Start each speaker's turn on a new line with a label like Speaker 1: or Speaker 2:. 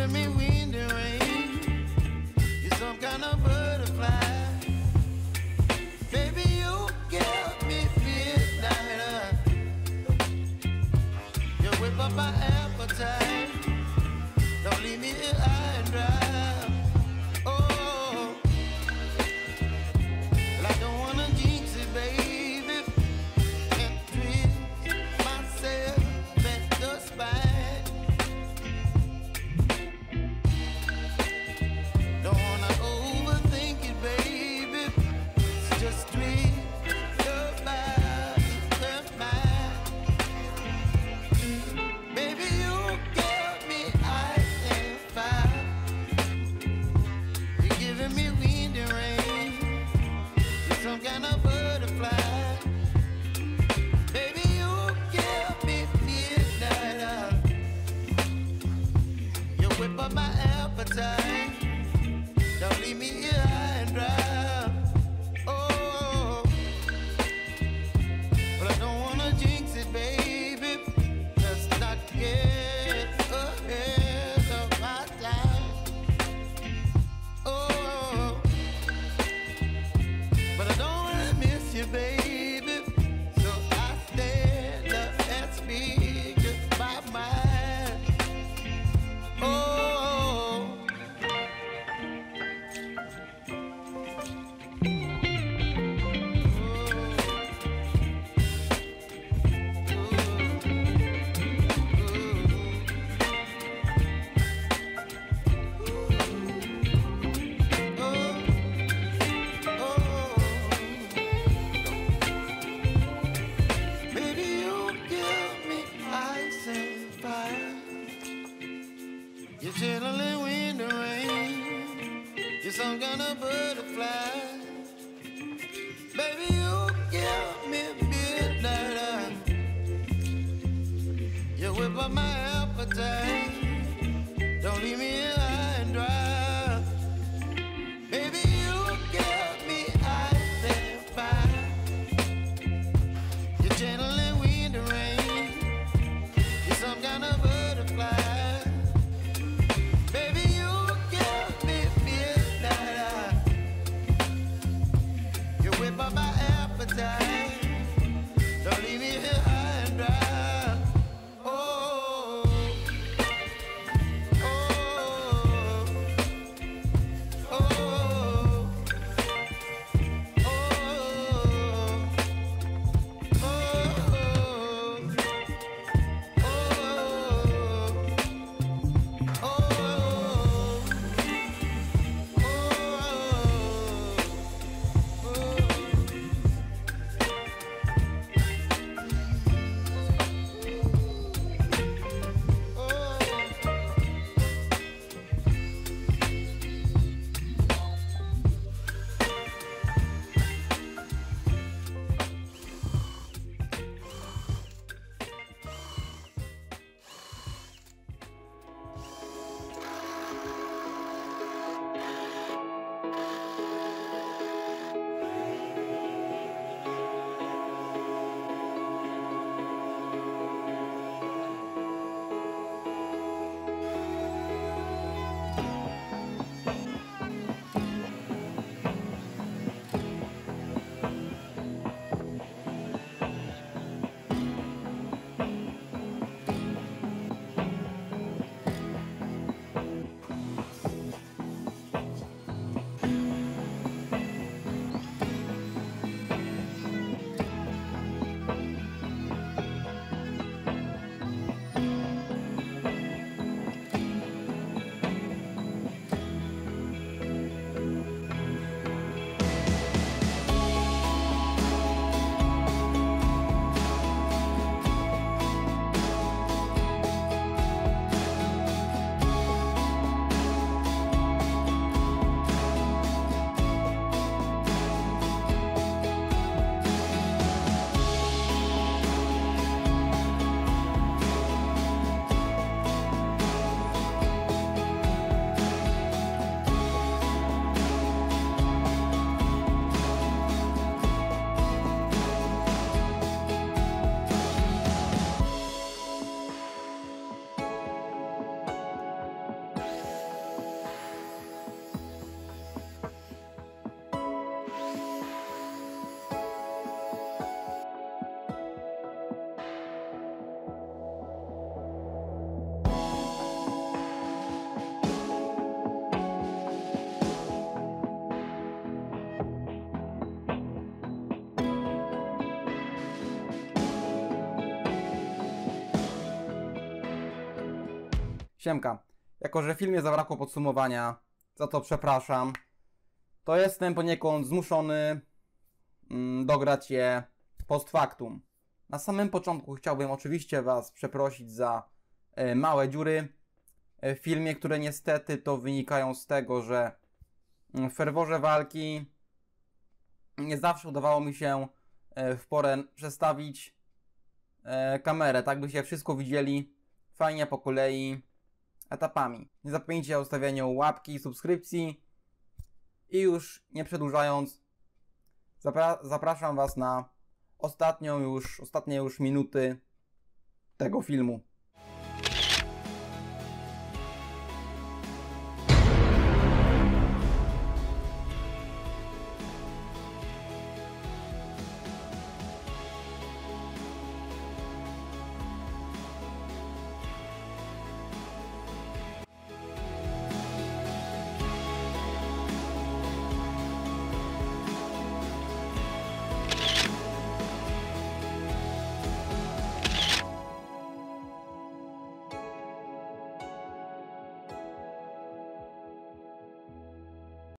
Speaker 1: giving me wind and rain. You're some kind of butterfly. Baby, you give me midnight. You whip up my appetite. Don't leave me here high and dry. Oh, well, I don't wanna jinx it, baby, and twist myself at the spine. Don't wanna overthink it, baby. It's just twist your body and mine. Baby, you give me ice and fire. You're giving me wind and rain. You're some kind of butterfly. Baby, you give me midnight. You whip up my appetite. Don't leave me here high and dry. Oh, but I don't wanna jinx it, baby. Let's not get ahead of my time. Oh, but I don't wanna miss you, baby. So I stand up and speak just my mind. Oh. Baby, you give me ice and fire. You're chilling wind and rain. You're some kind of butterfly. Baby, you give me midnight. You whip up my appetite. Don't leave me here high and dry. Baby, you give me ice and fire. You're channeling wind and rain. You're some kind of butterfly. Baby, you give me midnight. You whip up my appetite. Don't leave me here high and dry. Oh.
Speaker 2: Siemka. Jako że w filmie zabrakło podsumowania, za to przepraszam, to jestem poniekąd zmuszony dograć je post factum. Na samym początku chciałbym oczywiście Was przeprosić za małe dziury w filmie, które niestety to wynikają z tego, że w ferworze walki nie zawsze udawało mi się w porę przestawić kamerę, tak byście wszystko widzieli fajnie po kolei, etapami. Nie zapomnijcie o ustawieniu łapki, subskrypcji i już nie przedłużając, zapraszam Was na ostatnie już minuty tego filmu.